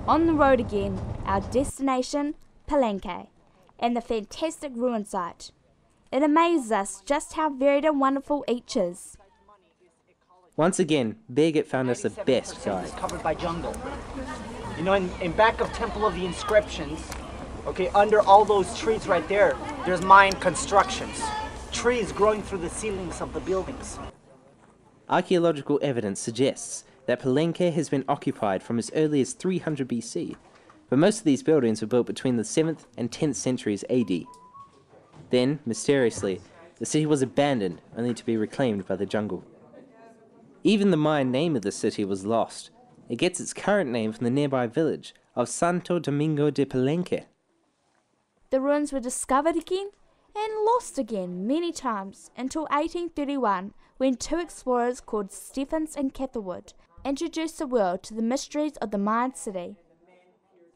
On the road again, our destination, Palenque, and the fantastic ruin site. It amazes us just how varied and wonderful each is. Once again, Birgit found us the best guide. Covered by jungle. You know, in back of Temple of the Inscriptions, okay, under all those trees right there, there's Mayan constructions. Trees growing through the ceilings of the buildings. Archaeological evidence suggests that Palenque has been occupied from as early as 300 BC, but most of these buildings were built between the 7th and 10th centuries AD. Then, mysteriously, the city was abandoned, only to be reclaimed by the jungle. Even the Mayan name of the city was lost. It gets its current name from the nearby village of Santo Domingo de Palenque. The ruins were discovered again and lost again many times until 1831, when two explorers called Stephens and Catherwood introduced the world to the mysteries of the Mayan city.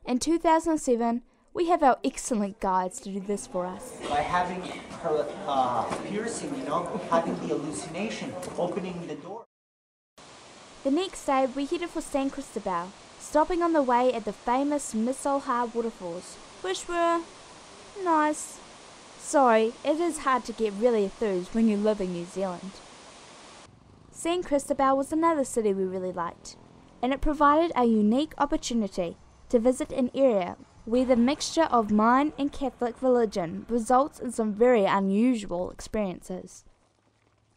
In 2007, we have our excellent guides to do this for us. By having her piercing, you know, having the hallucination, opening the door. The next day, we headed for San Cristobal, stopping on the way at the famous Misolha waterfalls, which were nice. Sorry, it is hard to get really enthused when you live in New Zealand. San Cristobal was another city we really liked, and it provided a unique opportunity to visit an area where the mixture of Mayan and Catholic religion results in some very unusual experiences.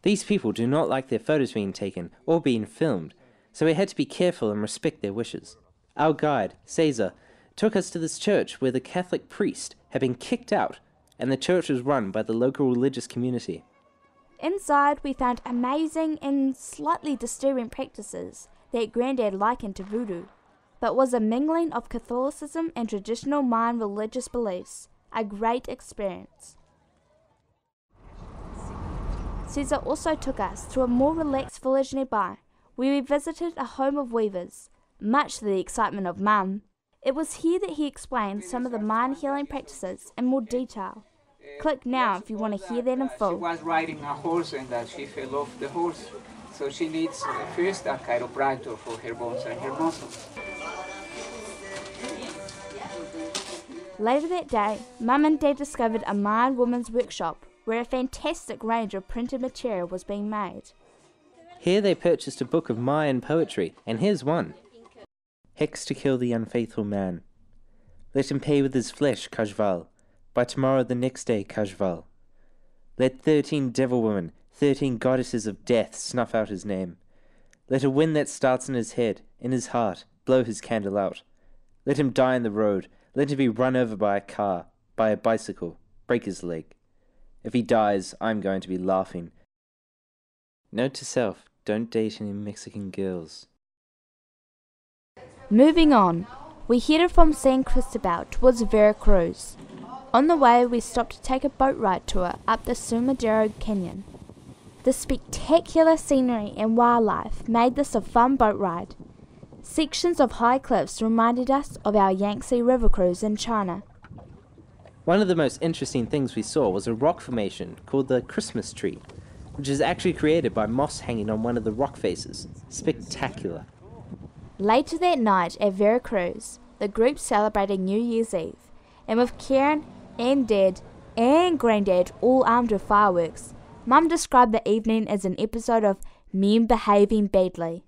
These people do not like their photos being taken or being filmed, so we had to be careful and respect their wishes. Our guide, Cesar, took us to this church where the Catholic priest had been kicked out, and the church was run by the local religious community. Inside, we found amazing and slightly disturbing practices that Grandad likened to voodoo, but was a mingling of Catholicism and traditional Mayan religious beliefs. A great experience. Cesar also took us to a more relaxed village nearby, where we visited a home of weavers, much to the excitement of Mum. It was here that he explained some of the Mayan healing practices in more detail. Click now if you want to hear that in full. She was riding a horse and she fell off the horse, so she needs first a chiropractor for her bones and her muscles. Later that day, Mum and Dad discovered a Mayan women's workshop where a fantastic range of printed material was being made. Here they purchased a book of Mayan poetry, and here's one. Hex to kill the unfaithful man. Let him pay with his flesh, Kajval. By tomorrow the next day, Kajval. Let 13 devil women, 13 goddesses of death snuff out his name. Let a wind that starts in his head, in his heart, blow his candle out. Let him die in the road. Let him be run over by a car, by a bicycle, break his leg. If he dies, I'm going to be laughing. Note to self, don't date any Mexican girls. Moving on, we headed from San Cristobal towards Veracruz. On the way, we stopped to take a boat ride tour up the Sumidero Canyon. The spectacular scenery and wildlife made this a fun boat ride. Sections of high cliffs reminded us of our Yangtze River cruise in China. One of the most interesting things we saw was a rock formation called the Christmas tree, which is actually created by moss hanging on one of the rock faces. Spectacular. Later that night at Veracruz, the group celebrated New Year's Eve, and with Cairan and Dad and Grandad all armed with fireworks, Mum described the evening as an episode of men behaving badly.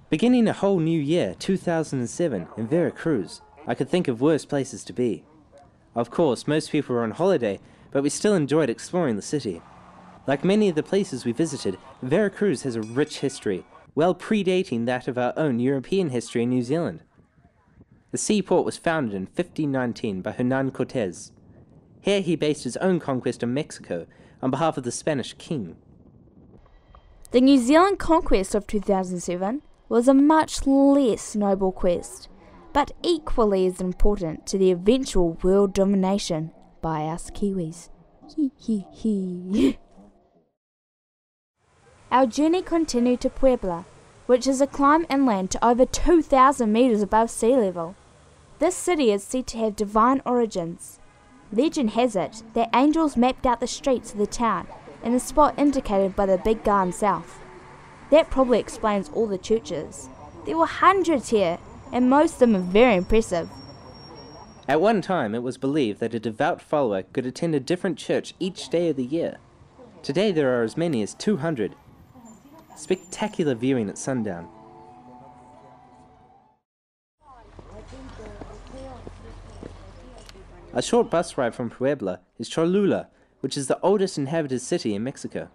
Beginning a whole new year, 2007, in Veracruz, I could think of worse places to be. Of course, most people were on holiday, but we still enjoyed exploring the city. Like many of the places we visited, Veracruz has a rich history, well predating that of our own European history in New Zealand. The seaport was founded in 1519 by Hernan Cortés. Here he based his own conquest of Mexico on behalf of the Spanish king. The New Zealand conquest of 2007 was a much less noble quest, but equally as important to the eventual world domination by us Kiwis. Our journey continued to Puebla, which is a climb inland to over 2,000 meters above sea level. This city is said to have divine origins. Legend has it that angels mapped out the streets of the town in the spot indicated by the big guy himself. That probably explains all the churches. There were hundreds here, and most of them are very impressive. At one time, it was believed that a devout follower could attend a different church each day of the year. Today, there are as many as 200. Spectacular viewing at sundown. A short bus ride from Puebla is Cholula, which is the oldest inhabited city in Mexico.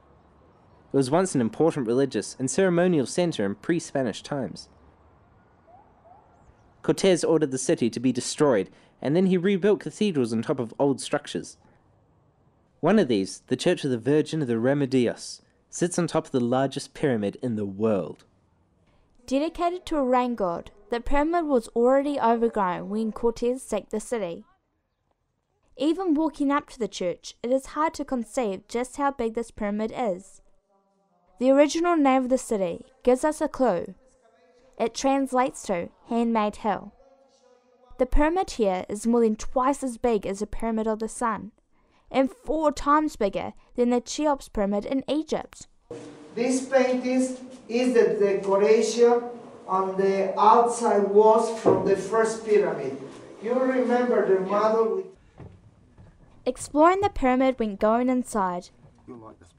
It was once an important religious and ceremonial center in pre-Spanish times. Cortés ordered the city to be destroyed, and then he rebuilt cathedrals on top of old structures. One of these, the Church of the Virgin of the Remedios, sits on top of the largest pyramid in the world. Dedicated to a rain god, the pyramid was already overgrown when Cortés sacked the city. Even walking up to the church, it is hard to conceive just how big this pyramid is. The original name of the city gives us a clue. It translates to handmade hill. The pyramid here is more than twice as big as the Pyramid of the Sun, and 4 times bigger than the Cheops pyramid in Egypt. This painting is the decoration on the outside walls from the first pyramid. You remember the model with... Exploring the pyramid when going inside.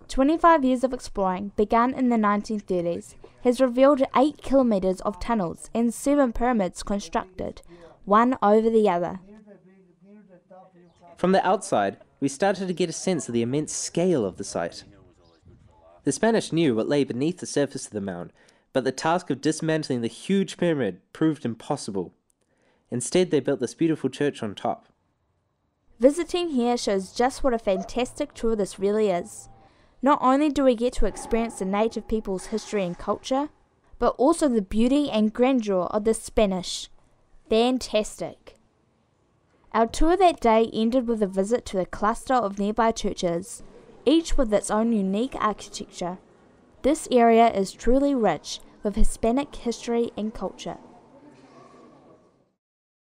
25 years of exploring, begun in the 1930s, has revealed 8 kilometers of tunnels and 7 pyramids constructed, one over the other. From the outside, we started to get a sense of the immense scale of the site. The Spanish knew what lay beneath the surface of the mound, but the task of dismantling the huge pyramid proved impossible. Instead, they built this beautiful church on top. Visiting here shows just what a fantastic tour this really is. Not only do we get to experience the native people's history and culture, but also the beauty and grandeur of the Spanish. Fantastic. Our tour that day ended with a visit to a cluster of nearby churches, each with its own unique architecture. This area is truly rich with Hispanic history and culture.